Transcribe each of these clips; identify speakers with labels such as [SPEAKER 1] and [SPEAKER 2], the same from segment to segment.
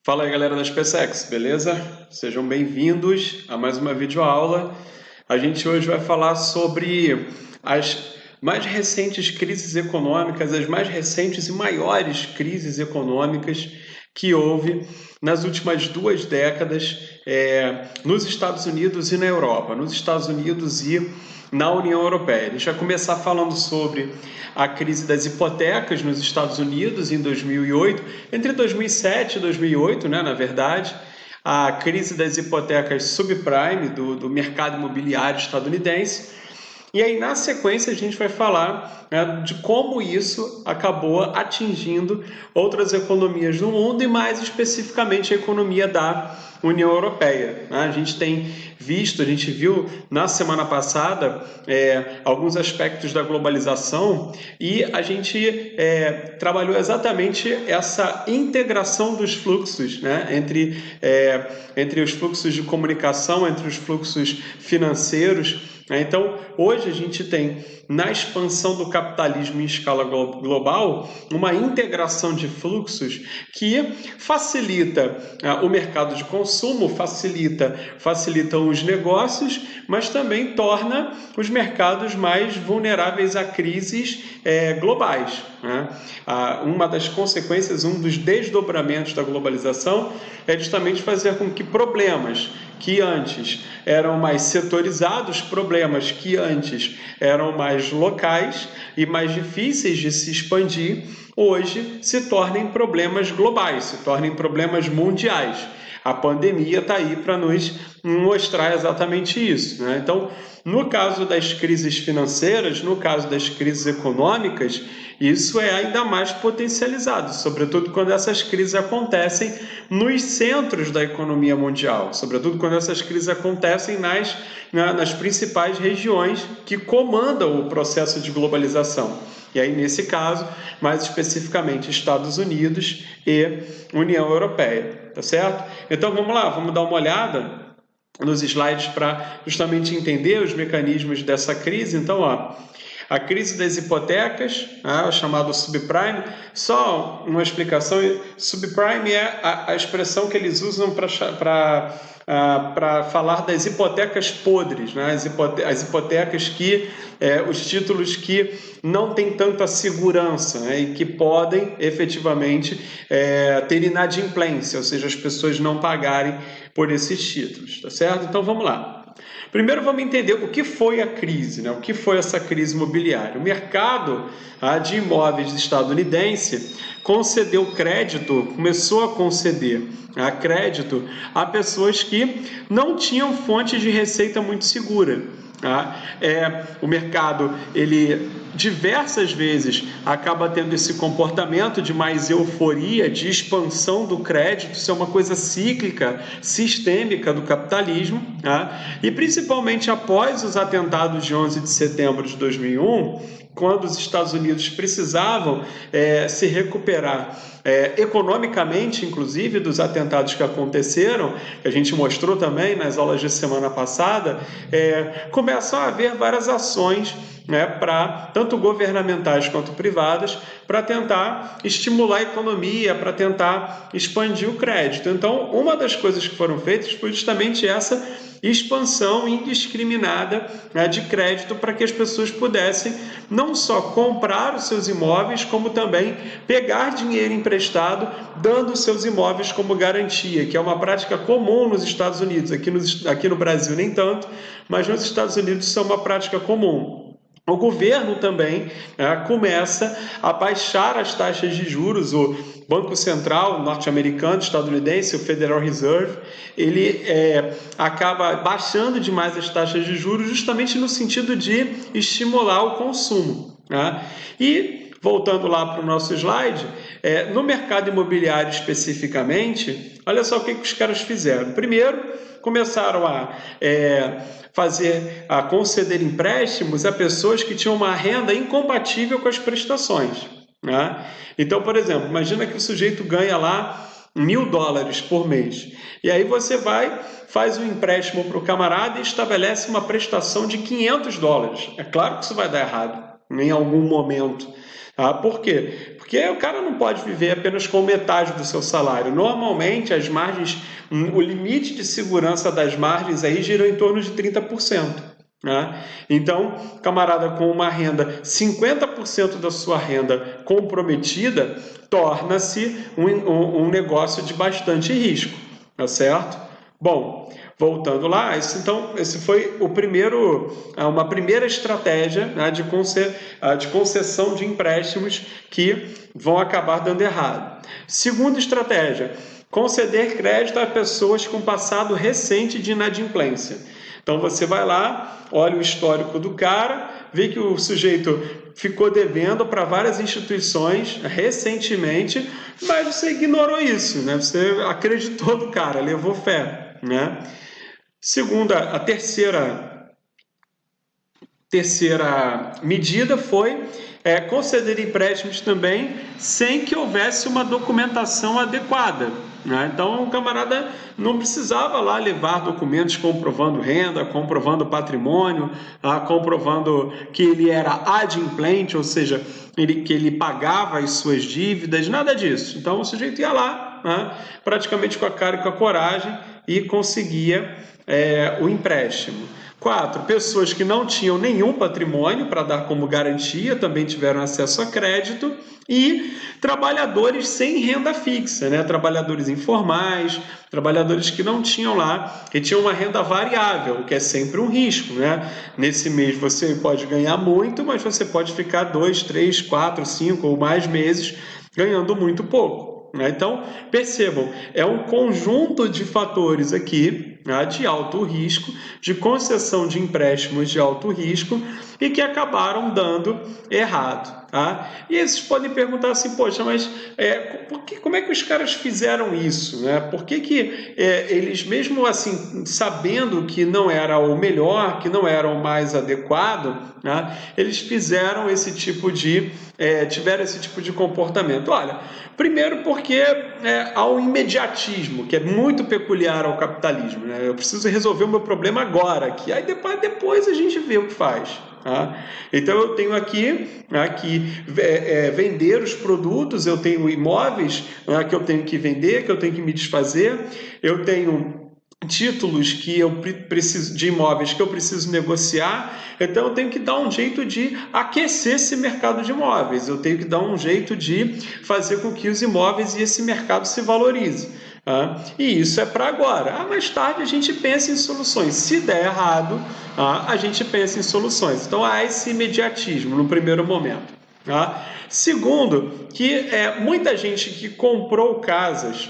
[SPEAKER 1] Fala aí, galera da SpaceX, beleza? Sejam bem-vindos a mais uma videoaula. A gente hoje vai falar sobre as mais recentes crises econômicas, as mais recentes e maiores crises econômicas que houve nas últimas 2 décadas nos Estados Unidos e na Europa, nos Estados Unidos e na União Europeia. A gente vai começar falando sobre a crise das hipotecas nos Estados Unidos em 2008, entre 2007 e 2008, né, na verdade, a crise das hipotecas subprime do mercado imobiliário estadunidense. E aí, na sequência, a gente vai falar, né, de como isso acabou atingindo outras economias do mundo e, mais especificamente, a economia da União Europeia. Né? A gente viu na semana passada alguns aspectos da globalização e a gente trabalhou exatamente essa integração dos fluxos, né, entre os fluxos de comunicação, entre os fluxos financeiros. Então, hoje a gente tem, na expansão do capitalismo em escala global, uma integração de fluxos que facilita o mercado de consumo, facilita os negócios, mas também torna os mercados mais vulneráveis a crises globais. Né? Uma das consequências, um dos desdobramentos da globalização é justamente fazer com que problemas que antes eram mais setorizados, problemas que antes eram mais locais e mais difíceis de se expandir, hoje se tornem problemas globais, se tornem problemas mundiais. A pandemia está aí para nos mostrar exatamente isso, né? Então, no caso das crises financeiras, no caso das crises econômicas, isso é ainda mais potencializado, sobretudo quando essas crises acontecem nos centros da economia mundial, sobretudo quando essas crises acontecem nas principais regiões que comandam o processo de globalização. E aí, nesse caso, mais especificamente, Estados Unidos e União Europeia, tá certo? Então, vamos lá, vamos dar uma olhada nos slides para justamente entender os mecanismos dessa crise. Então, a crise das hipotecas, o chamado subprime. Só uma explicação: subprime é a expressão que eles usam para falar das hipotecas podres, né? As hipotecas os títulos que não têm tanta segurança, né? E que podem efetivamente ter inadimplência, ou seja, as pessoas não pagarem por esses títulos, tá certo? Então vamos lá. Primeiro vamos entender o que foi a crise, né? O que foi essa crise imobiliária. O mercado de imóveis estadunidense começou a conceder crédito a pessoas que não tinham fonte de receita muito segura. O mercado, ele diversas vezes acaba tendo esse comportamento de mais euforia, de expansão do crédito. Isso é uma coisa cíclica, sistêmica do capitalismo, e principalmente após os atentados de 11 de setembro de 2001, quando os Estados Unidos precisavam se recuperar economicamente, inclusive, dos atentados que aconteceram, que a gente mostrou também nas aulas de semana passada, começam a haver várias ações, tanto governamentais quanto privadas, para tentar estimular a economia, para tentar expandir o crédito. Então, uma das coisas que foram feitas foi justamente essa expansão indiscriminada de crédito, para que as pessoas pudessem não só comprar os seus imóveis, como também pegar dinheiro emprestado, dando os seus imóveis como garantia, que é uma prática comum nos Estados Unidos. Aqui no Brasil nem tanto, mas nos Estados Unidos isso é uma prática comum. O governo também começa a baixar as taxas de juros. O Banco Central norte-americano, estadunidense, o Federal Reserve, ele acaba baixando demais as taxas de juros, justamente no sentido de estimular o consumo. E, voltando lá para o nosso slide, no mercado imobiliário especificamente, olha só o que os caras fizeram. Primeiro, começaram a conceder empréstimos a pessoas que tinham uma renda incompatível com as prestações. Então, por exemplo, imagina que o sujeito ganha lá $1.000 por mês. E aí você faz um empréstimo para o camarada e estabelece uma prestação de $500. É claro que isso vai dar errado em algum momento. Por quê? Porque o cara não pode viver apenas com metade do seu salário. Normalmente, as margens, o limite de segurança das margens aí gira em torno de 30%. Né? Então, camarada com uma renda, 50% da sua renda comprometida, torna-se um negócio de bastante risco, tá certo? Bom, voltando lá, esse foi uma primeira estratégia, né, de concessão de empréstimos que vão acabar dando errado. Segunda estratégia, conceder crédito a pessoas com passado recente de inadimplência. Então você vai lá, olha o histórico do cara, vê que o sujeito ficou devendo para várias instituições recentemente, mas você ignorou isso, né? Você acreditou no cara, levou fé, né? A terceira medida foi conceder empréstimos também sem que houvesse uma documentação adequada, né? Então o camarada não precisava lá levar documentos comprovando renda, comprovando patrimônio, comprovando que ele era adimplente, ou seja, que ele pagava as suas dívidas, nada disso. Então o sujeito ia lá, né, praticamente com a cara e com a coragem, e conseguia o empréstimo. 4. Pessoas que não tinham nenhum patrimônio para dar como garantia também tiveram acesso a crédito. E trabalhadores sem renda fixa, né? Trabalhadores informais, trabalhadores que não tinham lá, que tinham uma renda variável, que é sempre um risco, né? Nesse mês você pode ganhar muito, mas você pode ficar 2, 3, 4, 5 ou mais meses ganhando muito pouco. Então, percebam, é um conjunto de fatores aqui, né, de alto risco, de concessão de empréstimos de alto risco e que acabaram dando errado. Tá? E esses podem perguntar assim, poxa, mas como é que os caras fizeram isso? Né? Por que eles, mesmo assim, sabendo que não era o melhor, que não era o mais adequado, né, eles fizeram tiveram esse tipo de comportamento? Olha, primeiro porque há um imediatismo, que é muito peculiar ao capitalismo. Né? Eu preciso resolver o meu problema agora, aí depois a gente vê o que faz. Tá? Então eu tenho aqui vender os produtos, eu tenho imóveis que eu tenho que vender, que eu tenho que me desfazer, eu tenho títulos que eu preciso de imóveis que eu preciso negociar, então eu tenho que dar um jeito de aquecer esse mercado de imóveis, eu tenho que dar um jeito de fazer com que os imóveis e esse mercado se valorize. E isso é para agora. Mais tarde a gente pensa em soluções. Se der errado, a gente pensa em soluções. Então há esse imediatismo no primeiro momento. Segundo, que muita gente que comprou casas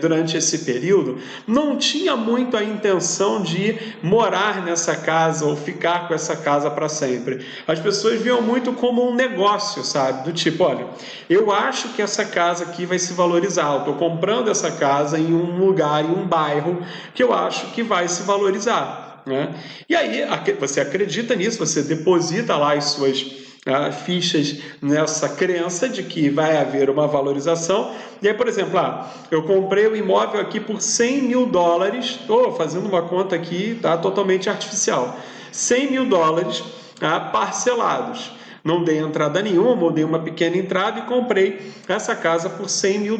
[SPEAKER 1] durante esse período não tinha muito a intenção de morar nessa casa ou ficar com essa casa para sempre. As pessoas viam muito como um negócio, sabe? Do tipo, olha, eu acho que essa casa aqui vai se valorizar, eu estou comprando essa casa em um lugar, em um bairro que eu acho que vai se valorizar. Né? E aí você acredita nisso, você deposita lá as suas fichas nessa crença de que vai haver uma valorização. E aí, por exemplo, eu comprei o imóvel aqui por $100 mil, estou fazendo uma conta aqui, tá, totalmente artificial, $100 mil parcelados. Não dei entrada nenhuma, ou dei uma pequena entrada e comprei essa casa por $100 mil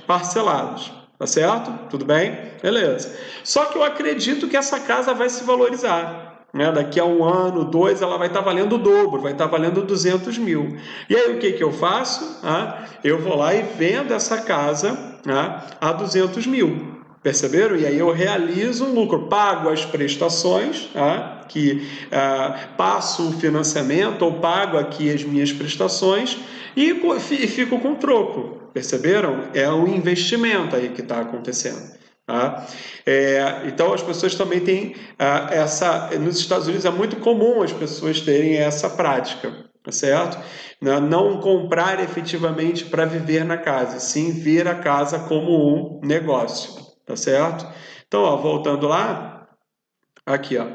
[SPEAKER 1] parcelados. Tá certo? Tudo bem? Beleza. Só que eu acredito que essa casa vai se valorizar. Daqui a 1 ano, 2, ela vai estar valendo o dobro, vai estar valendo 200 mil. E aí o que eu faço? Eu vou lá e vendo essa casa a 200 mil. Perceberam? E aí eu realizo um lucro, pago as prestações, passo o financiamento ou pago aqui as minhas prestações e fico com troco. Perceberam? É um investimento aí que está acontecendo. Então as pessoas também têm nos Estados Unidos é muito comum as pessoas terem essa prática, tá certo? Não comprar efetivamente para viver na casa, sim ver a casa como um negócio, tá certo? Então voltando lá, Aqui, ó.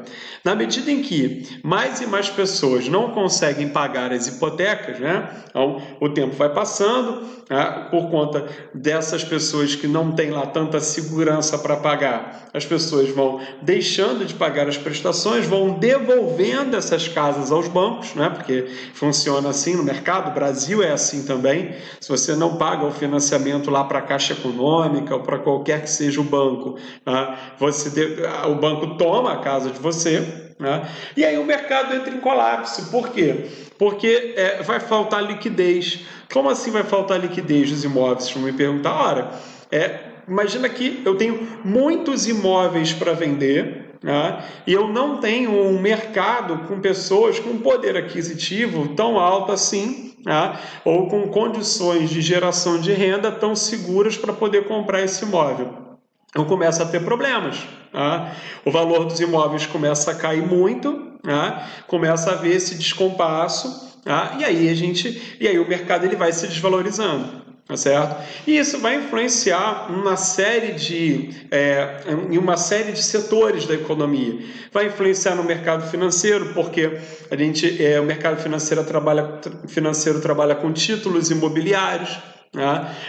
[SPEAKER 1] Na medida em que mais e mais pessoas não conseguem pagar as hipotecas, né? Então, o tempo vai passando, né? Por conta dessas pessoas que não têm lá tanta segurança para pagar, as pessoas vão deixando de pagar as prestações, vão devolvendo essas casas aos bancos, né? Porque funciona assim no mercado, o Brasil é assim também. Se você não paga o financiamento lá para a Caixa Econômica ou para qualquer que seja o banco, né? O banco toma a casa de você, né? E aí o mercado entra em colapso. Por quê? Porque vai faltar liquidez. Como assim vai faltar liquidez dos imóveis? Vão me perguntar, ora, imagina que eu tenho muitos imóveis para vender, né? E eu não tenho um mercado com pessoas com poder aquisitivo tão alto assim, né? Ou com condições de geração de renda tão seguras para poder comprar esse imóvel. Então começa a ter problemas. Tá? O valor dos imóveis começa a cair muito, tá? Começa a haver esse descompasso, tá? E aí o mercado ele vai se desvalorizando, tá certo? E isso vai influenciar em uma série de setores da economia. Vai influenciar no mercado financeiro, porque o mercado financeiro trabalha com títulos imobiliários.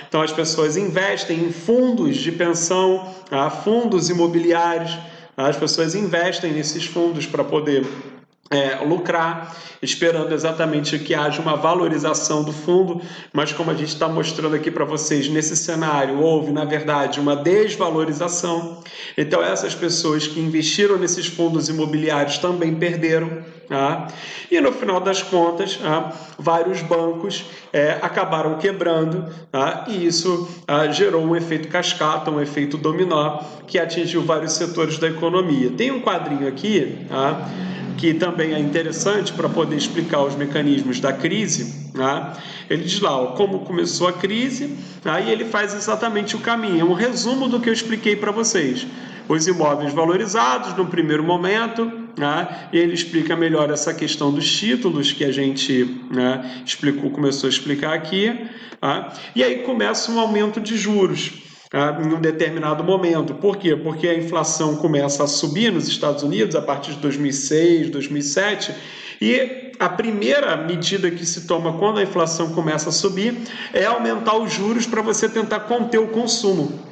[SPEAKER 1] Então as pessoas investem em fundos de pensão, fundos imobiliários, as pessoas investem nesses fundos para poder lucrar, esperando exatamente que haja uma valorização do fundo, mas como a gente está mostrando aqui para vocês, nesse cenário houve, na verdade, uma desvalorização. Então essas pessoas que investiram nesses fundos imobiliários também perderam. E no final das contas, vários bancos acabaram quebrando, e isso gerou um efeito cascata, um efeito dominó, que atingiu vários setores da economia. Tem um quadrinho aqui, que também é interessante para poder explicar os mecanismos da crise. Ele diz lá como começou a crise, e ele faz exatamente o caminho, é um resumo do que eu expliquei para vocês. Os imóveis valorizados no primeiro momento, e ele explica melhor essa questão dos títulos que a gente começou a explicar aqui, e aí começa um aumento de juros em um determinado momento. Por quê? Porque a inflação começa a subir nos Estados Unidos a partir de 2006, 2007, e a primeira medida que se toma quando a inflação começa a subir é aumentar os juros para você tentar conter o consumo.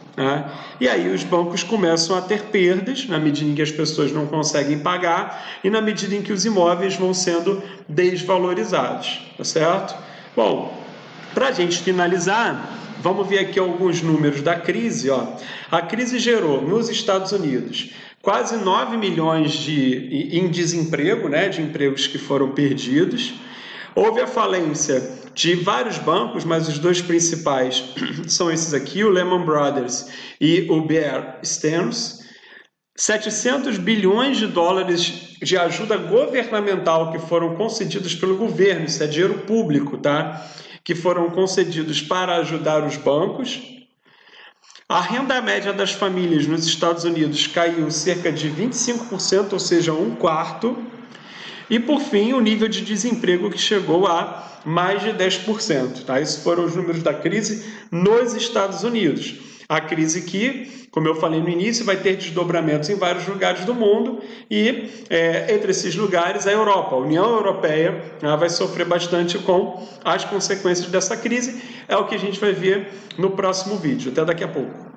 [SPEAKER 1] E aí os bancos começam a ter perdas na medida em que as pessoas não conseguem pagar e na medida em que os imóveis vão sendo desvalorizados, tá certo? Bom, para a gente finalizar, vamos ver aqui alguns números da crise. A crise gerou nos Estados Unidos quase 9 milhões em desemprego, de empregos que foram perdidos. Houve a falência de vários bancos, mas os dois principais são esses aqui, o Lehman Brothers e o Bear Stearns. 700 bilhões de dólares de ajuda governamental que foram concedidos pelo governo, isso é dinheiro público, tá? Que foram concedidos para ajudar os bancos. A renda média das famílias nos Estados Unidos caiu cerca de 25%, ou seja, um quarto. E, por fim, o nível de desemprego que chegou a mais de 10%. Tá? Esses foram os números da crise nos Estados Unidos. A crise que, como eu falei no início, vai ter desdobramentos em vários lugares do mundo e, entre esses lugares, a Europa. A União Europeia vai sofrer bastante com as consequências dessa crise. É o que a gente vai ver no próximo vídeo. Até daqui a pouco.